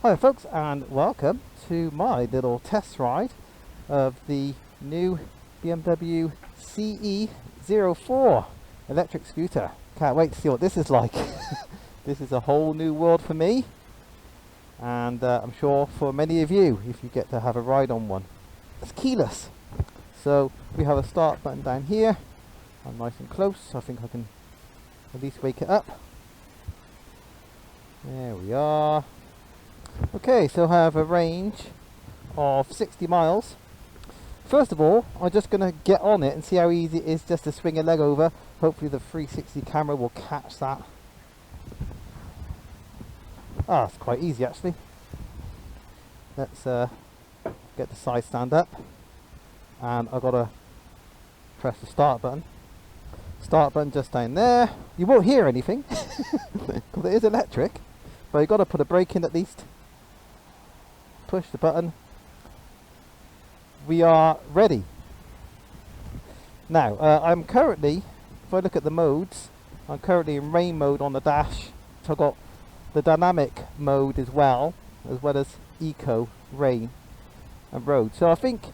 Hi folks, and welcome to my little test ride of the new BMW CE04 electric scooter. Can't wait to see what this is like. This is a whole new world for me, and I'm sure for many of you if you get to have a ride on one. It's keyless, so we have a start button down here. I'm nice and close, so I think I can at least wake it up. There we are. Okay, so I have a range of 60 miles. First of all, I'm just going to get on it and see how easy it is just to swing a leg over. Hopefully the 360 camera will catch that. Ah, it's quite easy actually. Let's get the side stand up, and I've got to press the start button. Start button just down there. You won't hear anything because it is electric, but you've got to put a brake in at least. Push the button. We are ready. Now I'm currently, if I look at the modes, I'm currently in rain mode on the dash. So I've got the dynamic mode as well as eco, rain and road. So I think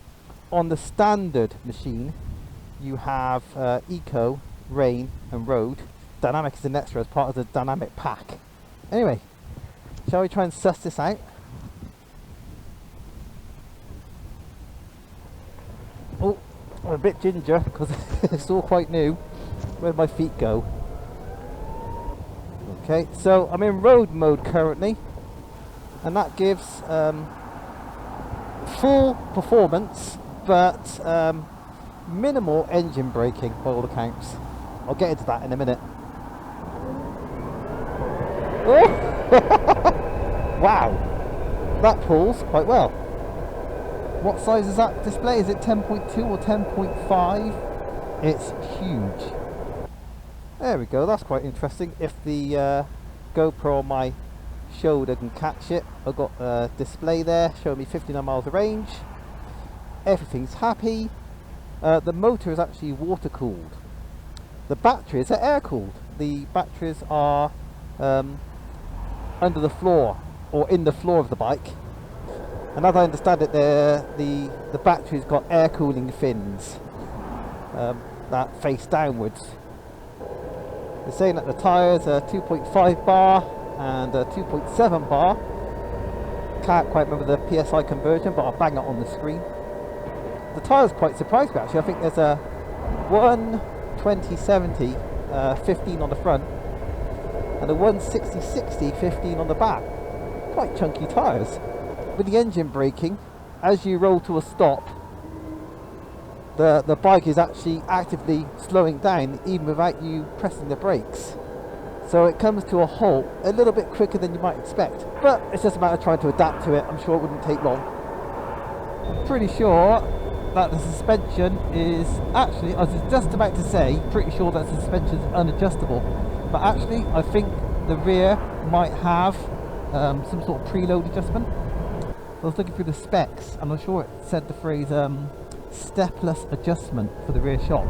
on the standard machine you have eco, rain and road. Dynamic is an extra as part of the dynamic pack. Anyway, shall we try and suss this out? Oh, I'm a bit ginger because it's all quite new. Where'd my feet go? Okay, so I'm in road mode currently, and that gives full performance but minimal engine braking by all accounts. I'll get into that in a minute. Oh! Wow, that pulls quite well. What size is that display? Is it 10.2 or 10.5? It's huge. There we go, that's quite interesting. If the GoPro on my shoulder can catch it. I've got a display there showing me 59 miles of range. Everything's happy. The motor is actually water cooled. The batteries are air cooled. The batteries are under the floor or in the floor of the bike. And as I understand it, the battery's got air cooling fins that face downwards. They're saying that the tyres are 2.5 bar and 2.7 bar. Can't quite remember the PSI conversion, but I'll bang it on the screen. The tyres quite surprised me actually. I think there's a 120/70 15 on the front and a 160/60 15 on the back. Quite chunky tyres. With the engine braking, as you roll to a stop, the bike is actually actively slowing down even without you pressing the brakes. So it comes to a halt a little bit quicker than you might expect. But it's just a matter of trying to adapt to it. I'm sure it wouldn't take long. I'm pretty sure that the suspension is actually, I was just about to say, pretty sure that the suspension is unadjustable. But actually, I think the rear might have some sort of preload adjustment. I was looking through the specs and I'm sure it said the phrase stepless adjustment for the rear shock.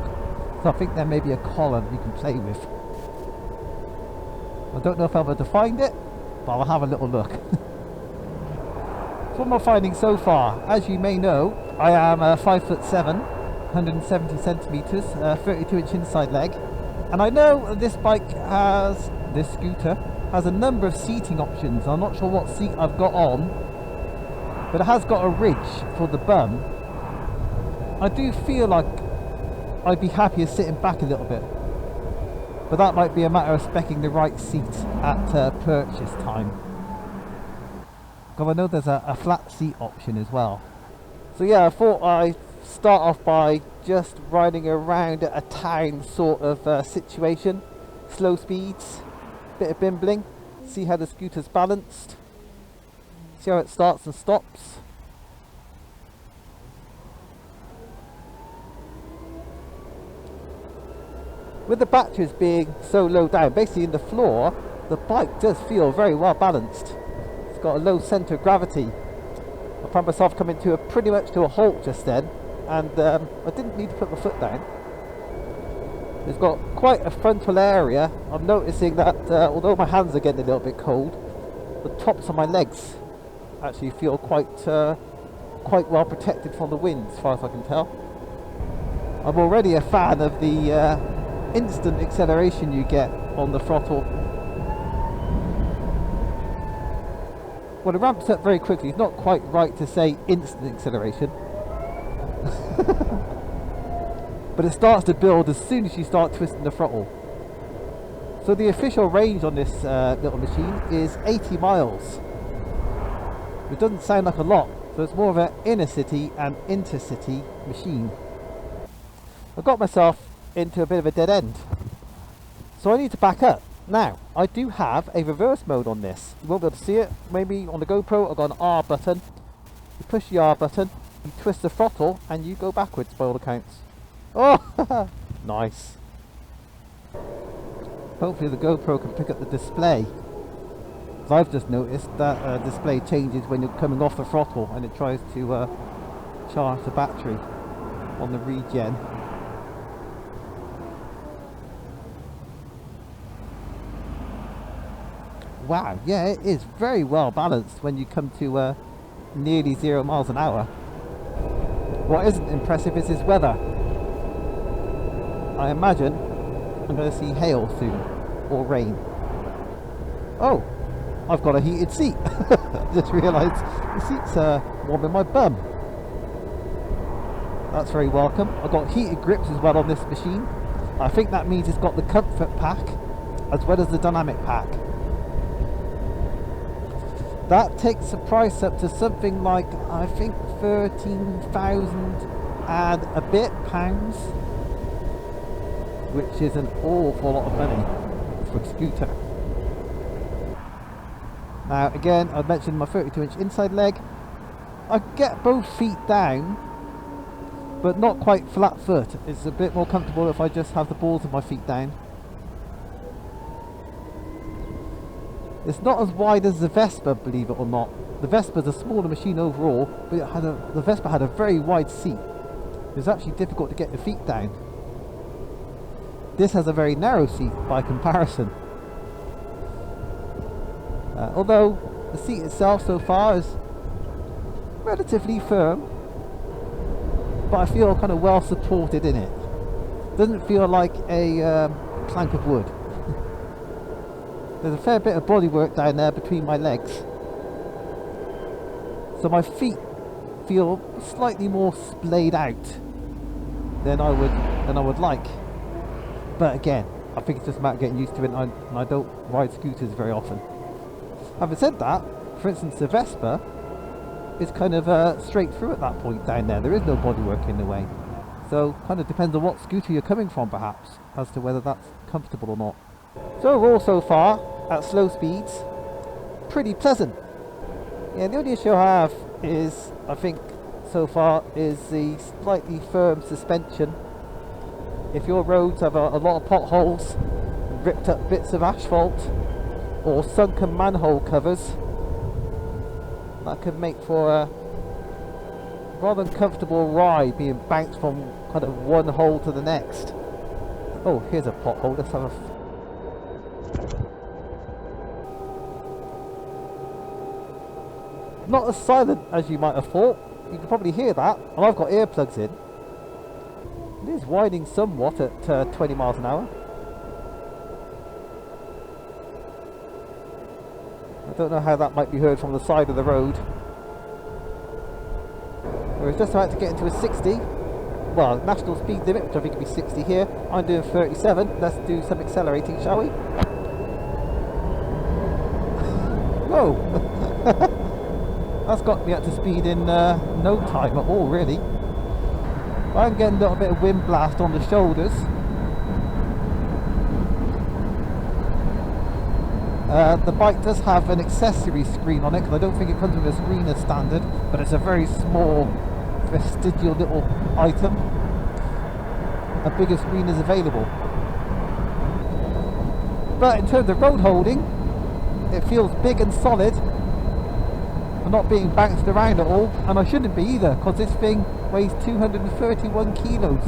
So I think there may be a collar that you can play with. I don't know if I've ever defined it, but I'll have a little look. So what am I finding so far? As you may know, I am 5'7", 170 centimeters, 32-inch inside leg. And I know this scooter has a number of seating options. I'm not sure what seat I've got on, but it has got a ridge for the bum. I do feel like I'd be happier sitting back a little bit, but that might be a matter of speccing the right seat at purchase time. Because I know there's a flat seat option as well. So yeah, I thought I'd start off by just riding around a town sort of situation. Slow speeds, bit of bimbling, see how the scooter's balanced. See how it starts and stops. With the batteries being so low down, basically in the floor, the bike does feel very well balanced. It's got a low centre of gravity. I found myself coming to pretty much to a halt just then, and I didn't need to put my foot down. It's got quite a frontal area. I'm noticing that although my hands are getting a little bit cold, the tops of my legs actually feel quite well protected from the wind, as far as I can tell. I'm already a fan of the instant acceleration you get on the throttle. Well, it ramps up very quickly. It's not quite right to say instant acceleration. But it starts to build as soon as you start twisting the throttle. So the official range on this little machine is 80 miles. It doesn't sound like a lot, so it's more of an inner city and intercity machine. I got myself into a bit of a dead end, so I need to back up. Now, I do have a reverse mode on this. You won't be able to see it. Maybe on the GoPro I've got an R button. You push the R button, you twist the throttle, and you go backwards by all accounts. Oh, nice. Hopefully the GoPro can pick up the display. Because I've just noticed that display changes when you're coming off the throttle and it tries to charge the battery on the Regen. Wow, yeah, it is very well balanced when you come to nearly 0 miles an hour. What isn't impressive is this weather. I imagine I'm going to see hail soon, or rain. Oh, I've got a heated seat. Just realised the seat's warming my bum. That's very welcome. I've got heated grips as well on this machine. I think that means it's got the comfort pack as well as the dynamic pack. That takes the price up to something like, I think, 13,000 and a bit pounds, which is an awful lot of money for a scooter. Now again, I mentioned my 32-inch inside leg. I get both feet down, but not quite flat foot. It's a bit more comfortable if I just have the balls of my feet down. It's not as wide as the Vespa, believe it or not. The Vespa's a smaller machine overall, but the Vespa had a very wide seat. It was actually difficult to get the feet down. This has a very narrow seat by comparison. Although the seat itself so far is relatively firm, but I feel kind of well supported in it. Doesn't feel like a plank of wood. There's a fair bit of bodywork down there between my legs, so my feet feel slightly more splayed out than I would like. But again, I think it's just a matter of getting used to it, and I don't ride scooters very often. Having said that, for instance, the Vespa is kind of straight through at that point down there. There is no bodywork in the way, so kind of depends on what scooter you're coming from, perhaps, as to whether that's comfortable or not. So overall, so far, at slow speeds, pretty pleasant. Yeah, the only issue I have is, I think, so far, is the slightly firm suspension. If your roads have a lot of potholes, ripped up bits of asphalt, or sunken manhole covers, that could make for a rather uncomfortable ride, being bounced from kind of one hole to the next. Oh, here's a pothole. Let's have a not as silent as you might have thought. You can probably hear that, and I've got earplugs in. It is whining somewhat at 20 miles an hour. I don't know how that might be heard from the side of the road. We're just about to get into a 60. Well, national speed limit, which I think would be 60 here. I'm doing 37. Let's do some accelerating, shall we? Whoa! That's got me up to speed in no time at all, really. I'm getting a little bit of wind blast on the shoulders. The bike does have an accessory screen on it, because I don't think it comes with a screen as standard, but it's a very small, vestigial little item. A bigger screen is available. But in terms of road holding, it feels big and solid. I'm not being bounced around at all, and I shouldn't be either, because this thing weighs 231 kilos.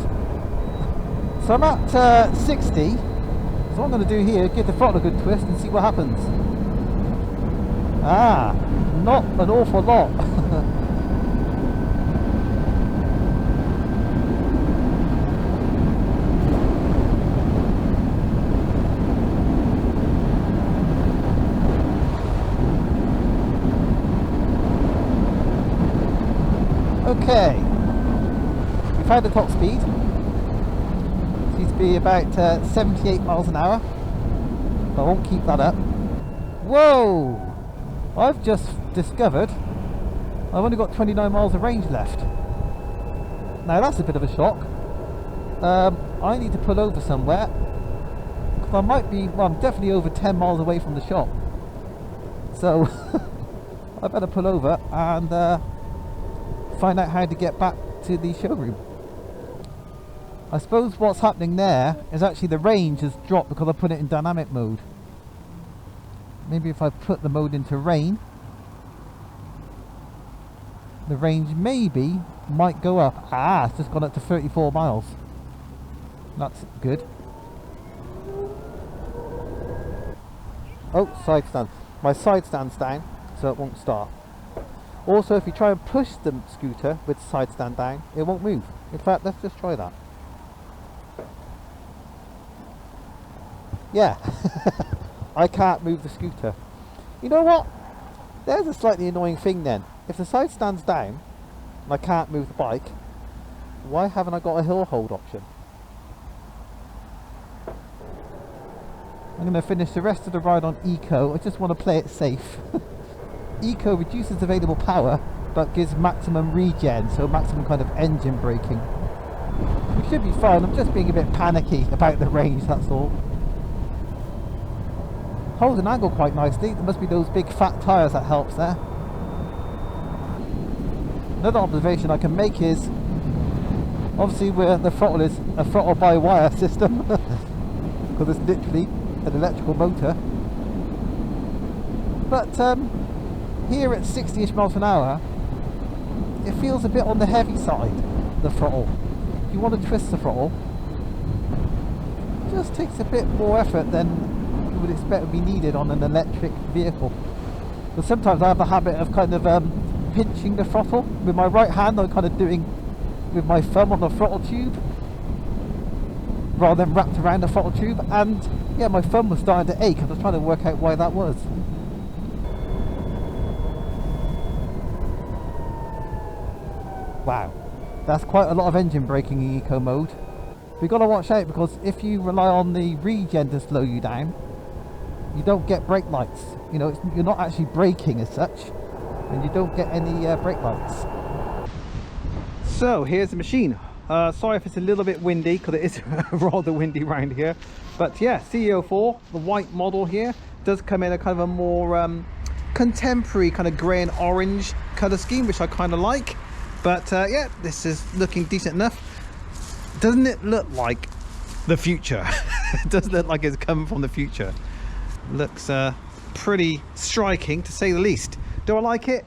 So I'm at 60. So what I'm going to do here, give the throttle a good twist and see what happens. Ah, not an awful lot. Okay, we've had the top speed. Seems to be about 78 miles an hour. I won't keep that up. Whoa! I've just discovered I've only got 29 miles of range left. Now that's a bit of a shock. I need to pull over somewhere, because I might be, well, I'm definitely over 10 miles away from the shop. So I better pull over and find out how to get back to the showroom. I suppose what's happening there is actually the range has dropped because I put it in dynamic mode. Maybe if I put the mode into rain, the range maybe might go up. Ah, it's just gone up to 34 miles. That's good. Oh, side stand. My side stand's down, so it won't start. Also, if you try and push the scooter with the side stand down, it won't move. In fact, let's just try that. Yeah, I can't move the scooter. You know what? There's a slightly annoying thing then. If the side stand's down and I can't move the bike, why haven't I got a hill hold option? I'm going to finish the rest of the ride on Eco. I just want to play it safe. Eco reduces available power but gives maximum regen, so maximum kind of engine braking. Which should be fun. I'm just being a bit panicky about the range, that's all. Holds an angle quite nicely. There must be those big fat tyres that helps there. Another observation I can make is obviously where the throttle is a throttle by wire system because it's literally an electrical motor. But here at 60ish miles an hour, it feels a bit on the heavy side, the throttle. If you want to twist the throttle, it just takes a bit more effort than you would expect would be needed on an electric vehicle. But sometimes I have a habit of kind of pinching the throttle with my right hand. I'm kind of doing with my thumb on the throttle tube rather than wrapped around the throttle tube, and yeah, my thumb was starting to ache. I was trying to work out why that was. Wow, that's quite a lot of engine braking in eco mode. We've got to watch out, because if you rely on the regen to slow you down, you don't get brake lights. You know, you're not actually braking as such, and you don't get any brake lights. So here's the machine. Sorry if it's a little bit windy, because it is rather windy around here. But yeah, CEO4, the white model here, does come in a kind of a more contemporary kind of grey and orange colour scheme, which I kind of like. But yeah, this is looking decent enough. Doesn't it look like the future? It does look like it's come from the future. Looks pretty striking, to say the least. Do I like it?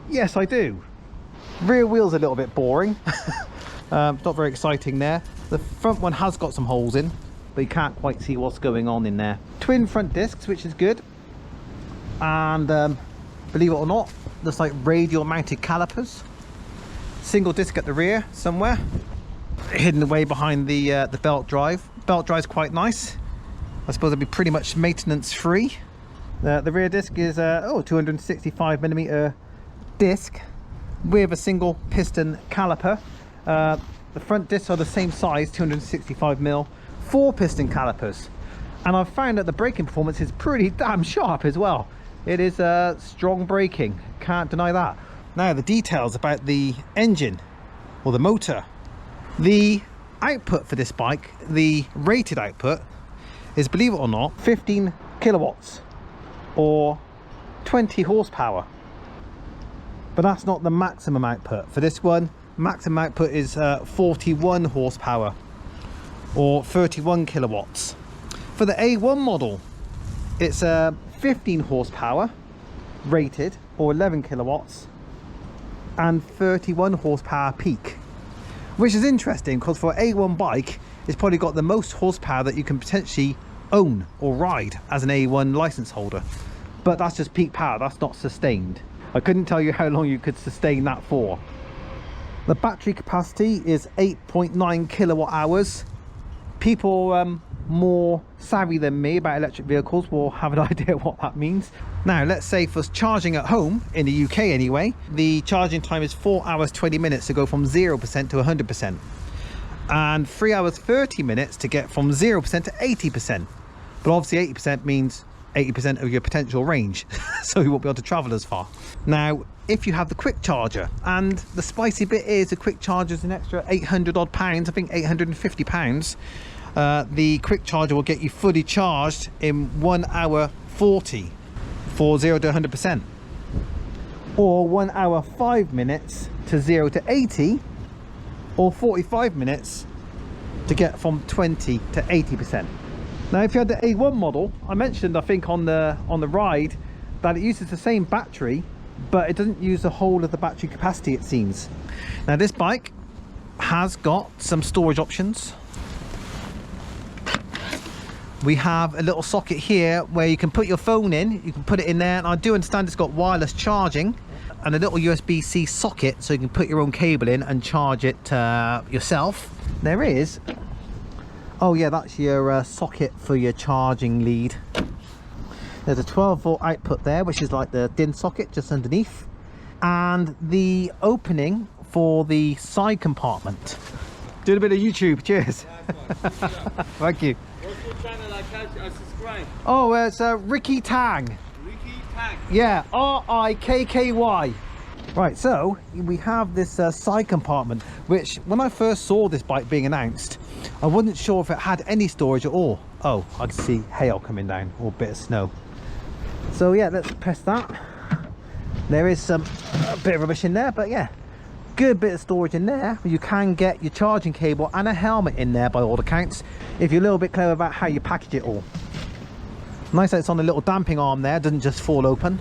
Yes, I do. Rear wheel's a little bit boring. Not very exciting there. The front one has got some holes in, but you can't quite see what's going on in there. Twin front discs, which is good. And believe it or not, looks like radial mounted calipers. Single disc at the rear somewhere, hidden away behind the belt drive. Belt drive's quite nice. I suppose it'll be pretty much maintenance free. The rear disc is 265mm disc with a single piston caliper. The front discs are the same size, 265mm, 4 piston calipers. And I've found that the braking performance is pretty damn sharp as well. It is strong braking, can't deny that. Now the details about the engine or the motor. The output for this bike, the rated output, is, believe it or not, 15 kilowatts or 20 horsepower. But that's not the maximum output. For this one, maximum output is 41 horsepower or 31 kilowatts. For the A1 model, it's 15 horsepower rated or 11 kilowatts and 31 horsepower peak, which is interesting because for an A1 bike, it's probably got the most horsepower that you can potentially own or ride as an A1 license holder. but that's just peak power, that's not sustained. I couldn't tell you how long you could sustain that for. The battery capacity is 8.9 kilowatt hours. People more savvy than me about electric vehicles will have an idea what that means. Now, let's say for charging at home, in the UK anyway, the charging time is 4 hours 20 minutes to go from 0% to 100%. And 3 hours 30 minutes to get from 0% to 80%. But obviously 80% means 80% of your potential range, so you won't be able to travel as far. Now, if you have the quick charger, and the spicy bit is the quick charger is an extra 800 odd pounds, I think 850 pounds. The quick charger will get you fully charged in 1 hour 40 for 0 to 100%, or 1 hour 5 minutes to 0 to 80, or 45 minutes to get from 20 to 80%. Now, if you had the A1 model, I mentioned, I think on the ride, that it uses the same battery, but it doesn't use the whole of the battery capacity, it seems. Now, this bike has got some storage options. We have a little socket here where you can put your phone in, you can put it in there, and I do understand it's got wireless charging, and a little USB-C socket so you can put your own cable in and charge it yourself. There is, oh yeah, that's your socket for your charging lead. There's a 12 volt output there, which is like the DIN socket just underneath, and the opening for the side compartment. Doing a bit of YouTube, cheers. Thank you. What's your channel? I subscribe. Oh, it's Ricky Tang. Ricky Tang. Yeah, R-I-K-K-Y. Right, so we have this side compartment, which when I first saw this bike being announced, I wasn't sure if it had any storage at all. Oh, I can see hail coming down, or a bit of snow. So yeah, let's press that. There is a bit of rubbish in there, but yeah, good bit of storage in there. You can get your charging cable and a helmet in there by all accounts, if you're a little bit clever about how you package it all. Nice that it's on a little damping arm there, doesn't just fall open.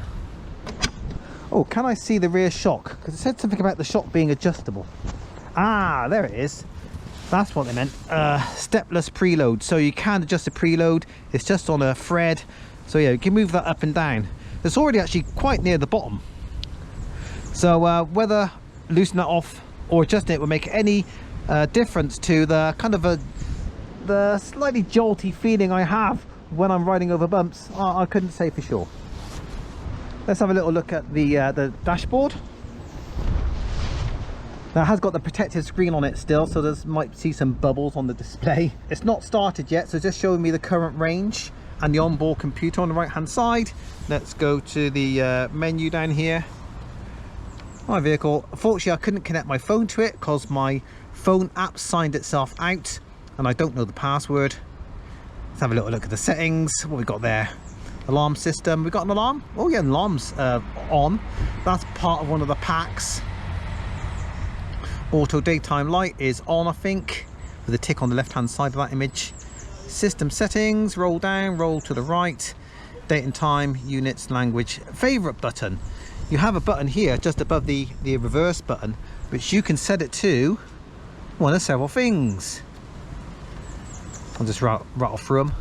Oh, can I see the rear shock? Because it said something about the shock being adjustable. Ah, there it is. That's what they meant. Stepless preload, so you can adjust the preload. It's just on a thread, so yeah, you can move that up and down. It's already actually quite near the bottom, so whether loosening that off or adjusting it will make any difference to the kind of the slightly jolty feeling I have when I'm riding over bumps, I couldn't say for sure. Let's have a little look at the dashboard. Now, it has got the protective screen on it still, so there's might see some bubbles on the display. It's not started yet, so just showing me the current range and the onboard computer on the right hand side. Let's go to the menu down here. My vehicle. Unfortunately, I couldn't connect my phone to it because my phone app signed itself out and I don't know the password. Let's have a little look at the settings. What we got there? Alarm system. We got an alarm? Oh yeah, alarm's on. That's part of one of the packs. Auto daytime light is on, I think, with a tick on the left hand side of that image. System settings, roll down, roll to the right, date and time, units, language, favorite button. You have a button here just above the reverse button, which you can set it to one of several things. I'll just rattle through them.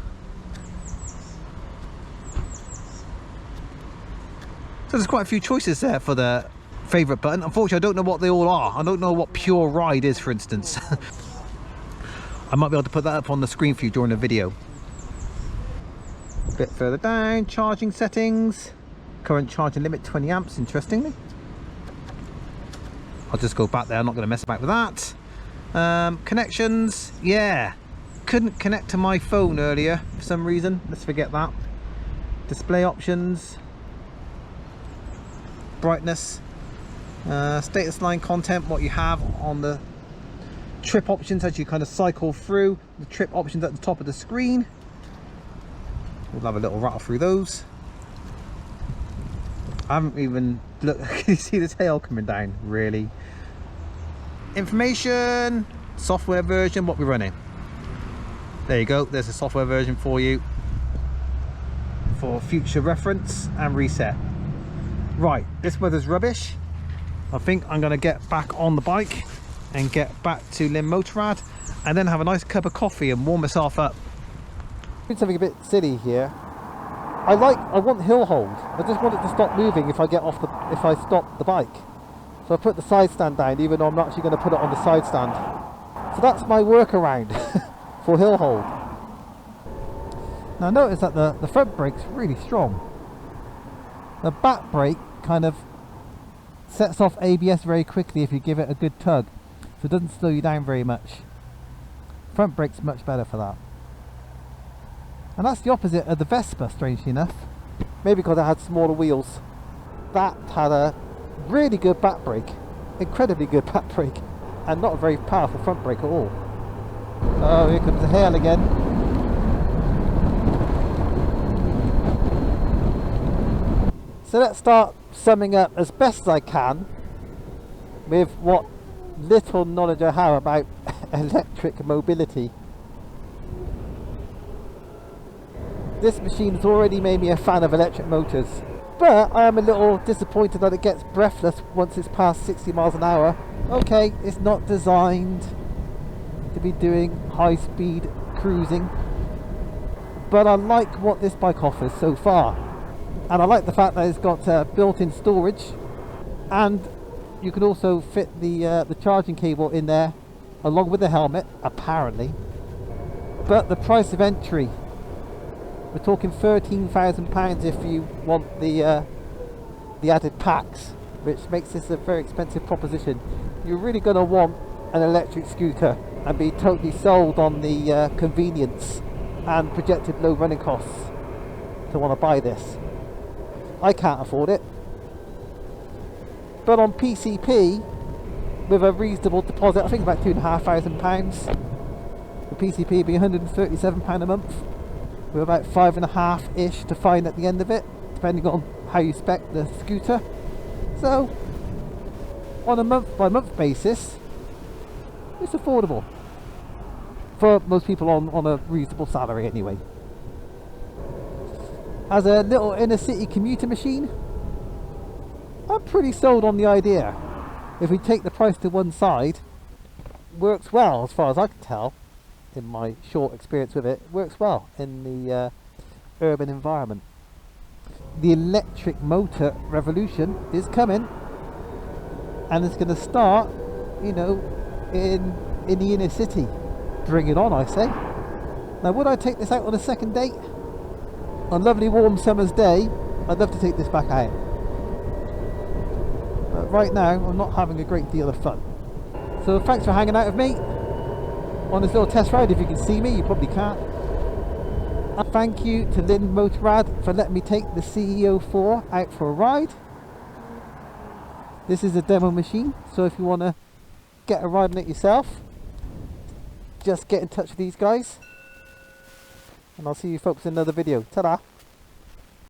So there's quite a few choices there for the favorite button. Unfortunately, I don't know what they all are. I don't know what pure ride is, for instance. I might be able to put that up on the screen for you during the video. A bit further down, charging settings. Current charging limit 20 amps, interestingly. I'll just go back there, I'm not going to mess about with that. Connections, yeah. Couldn't connect to my phone earlier for some reason. Let's forget that. Display options. Brightness. Status line content, what you have on the trip options as you kind of cycle through. The trip options at the top of the screen. We'll have a little rattle through those. I haven't even looked. Can you see the tail coming down? Really? Information, software version, what we're running. There you go, there's a software version for you for future reference and reset. Right, this weather's rubbish. I think I'm going to get back on the bike and get back to Motorrad and then have a nice cup of coffee and warm myself up. Doing something a bit silly here. I want hill hold. I just want it to stop moving if I stop the bike. So I put the side stand down, even though I'm not actually going to put it on the side stand. So that's my workaround for hill hold. Now notice that the front brake's really strong. The back brake kind of sets off ABS very quickly if you give it a good tug, so it doesn't slow you down very much. Front brake's much better for that. And that's the opposite of the Vespa, strangely enough. Maybe because it had smaller wheels. That had a really good back brake, incredibly good back brake, and not a very powerful front brake at all. Oh, here comes the hail again. So let's start summing up as best as I can with what little knowledge I have about electric mobility. This machine has already made me a fan of electric motors, but I am a little disappointed that it gets breathless once it's past 60 miles an hour. Okay, it's not designed to be doing high-speed cruising, but I like what this bike offers so far. And I like the fact that it's got built-in storage, and you can also fit the charging cable in there along with the helmet, apparently. But the price of entry, we're talking £13,000 if you want the added packs, which makes this a very expensive proposition. You're really going to want an electric scooter and be totally sold on the convenience and projected low running costs to want to buy this. I can't afford it, but on PCP with a reasonable deposit, I think about £2,500, the PCP being £137 a month, with about 5.5-ish to find at the end of it, depending on how you spec the scooter. So on a month by month basis, it's affordable for most people on a reasonable salary anyway. As a little inner city commuter machine, I'm pretty sold on the idea. If we take the price to one side, works well as far as I can tell. In my short experience with it, works well in the urban environment. The electric motor revolution is coming, and it's going to start, you know, in the inner city. Bring it on, I say. Now, would I take this out on a second date? On a lovely warm summer's day, I'd love to take this back out. But right now, I'm not having a great deal of fun. So thanks for hanging out with me on this little test ride. If you can see me, you probably can't. And thank you to Lynn Motorrad for letting me take the CEO4 out for a ride. This is a demo machine, so if you want to get a ride on it yourself, just get in touch with these guys, and I'll see you folks in another video. Ta-da!